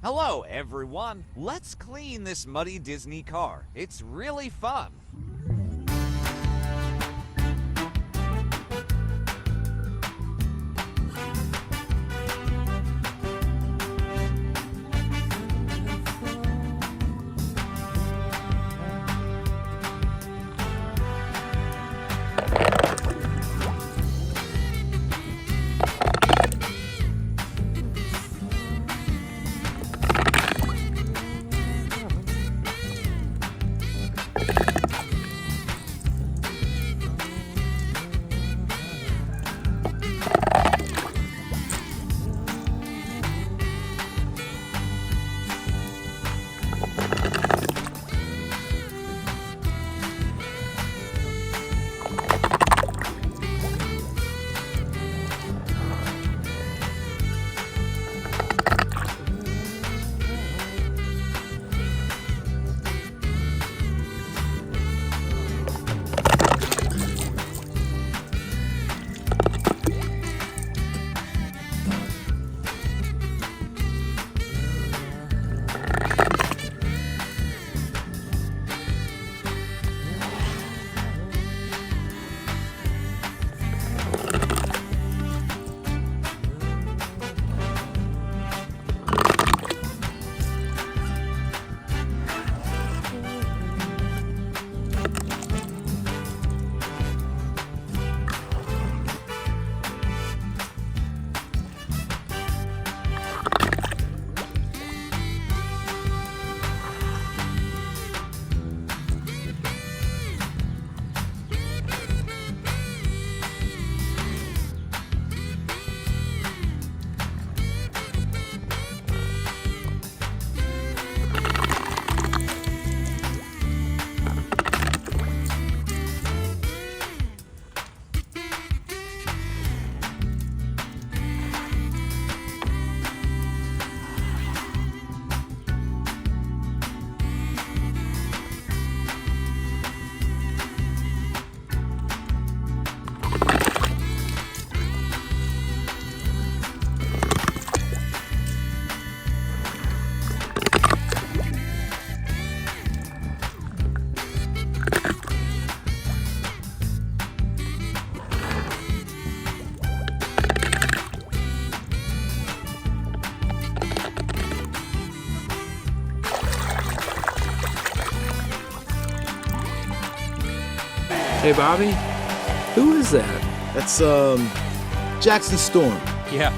Hello, everyone. Let's clean this muddy Disney car. It's really fun. Hey, Bobby, who is that? That's, Jackson Storm. Yeah.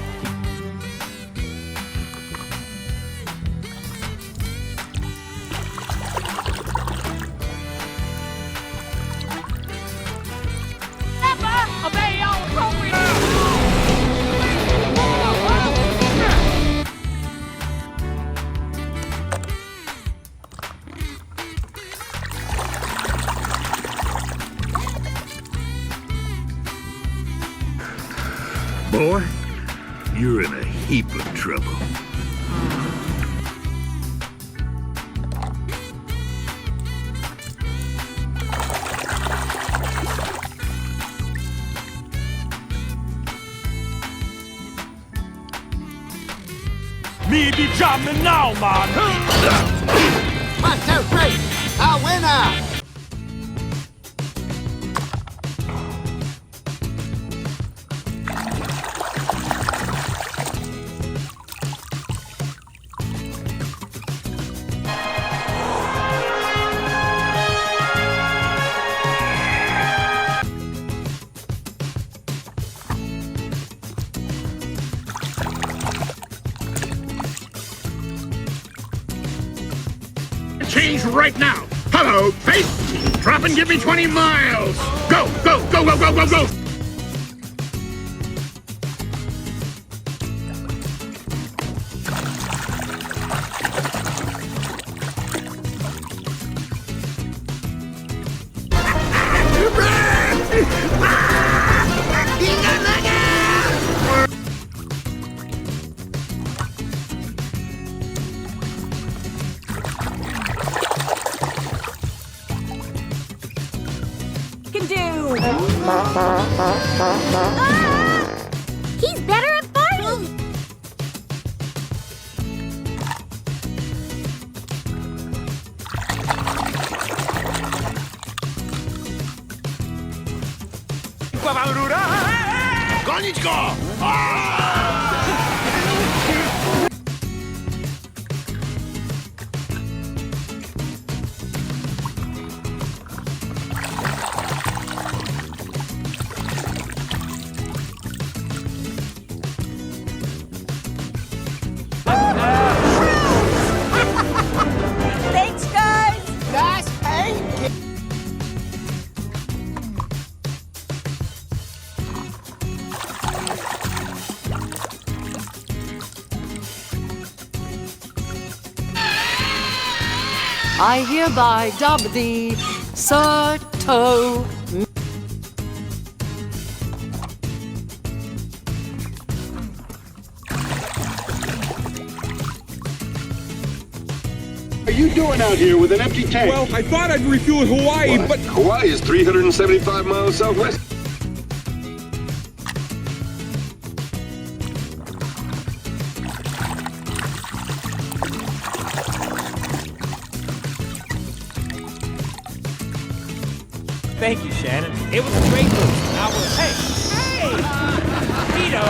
Obey all appropriate. Boy, you're in a heap of trouble. Me be jamming now, man. 1, 2, 3, a winner! Change right now. Hello, face. Drop and give me 20 miles. Go, go, go, go, go, go, go. He's better at farming! Paniczko! Thanks, guys! Nice paint. I hereby dub thee Sir Toe. What are you doing out here with an empty tank? Well, I thought I'd refuel in Hawaii, but Hawaii is 375 miles southwest. Thank you, Shannon. It was a great move. I was, hey, Vito.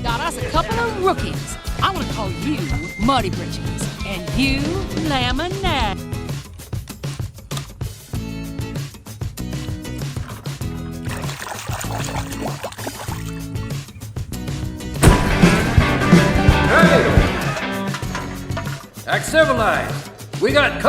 Got us a couple of rookies. I want to call you Muddy Britches and you Laminate. Act civilized. We got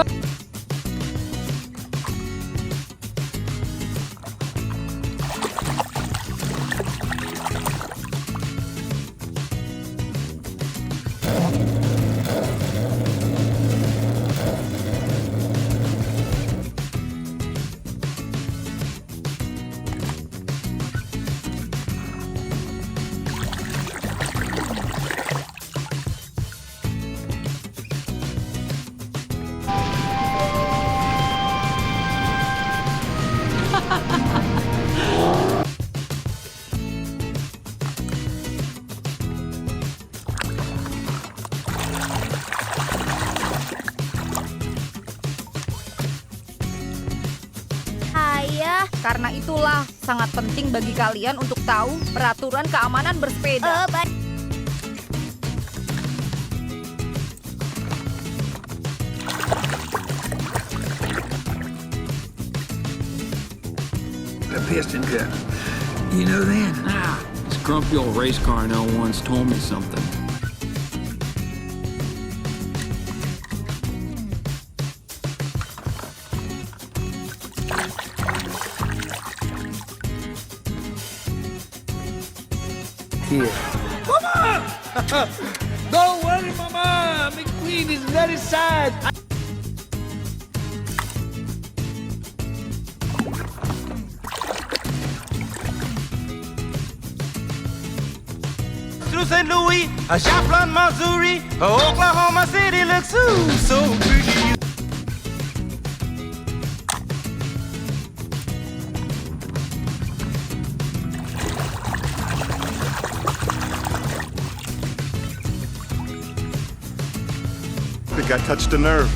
Karena itulah sangat penting bagi kalian untuk tahu peraturan keamanan bersepeda. A piston cup. You know then? This grumpy old race car I know once told me something. Here. Mama! Don't worry, Mama. McQueen is very sad. Through St. Louis, a Chaplin, Missouri, Oklahoma City looks so pretty. I think I touched a nerve.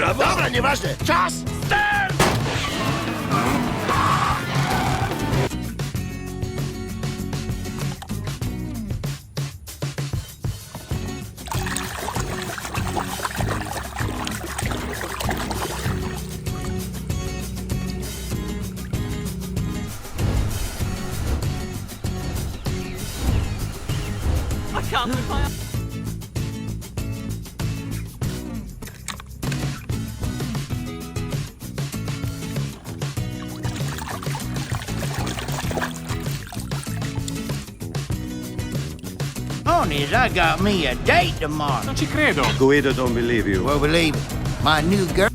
brawo! Dobra, nieważne. Czas! Start! Ponies, I got me a date tomorrow. Non ci credo. Guido don't believe you. Well, believe it, my new girl.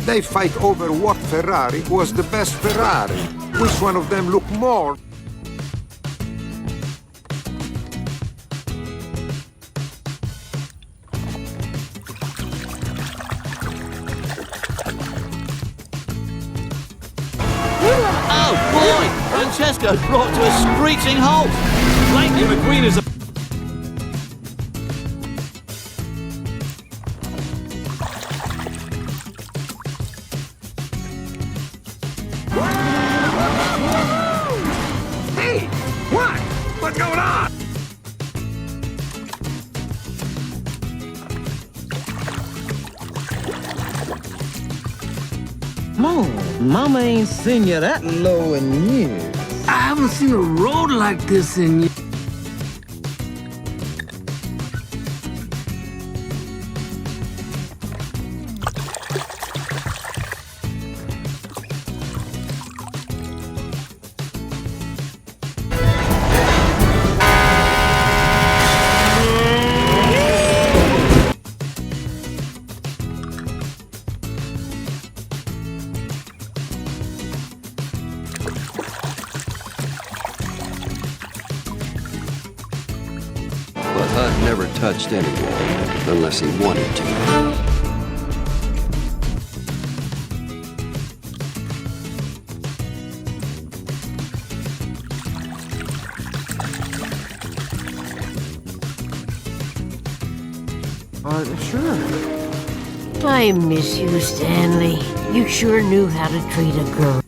They fight over what Ferrari was the best Ferrari. Which one of them looked more? Oh boy! Francesco brought to a screeching halt. Lightning McQueen is a... Hey! What? What's going on? Mama ain't seen you that low in years. I haven't seen a road like this in years. But Hud never touched anyone unless he wanted to. Sure. I miss you, Stanley. You sure knew how to treat a girl.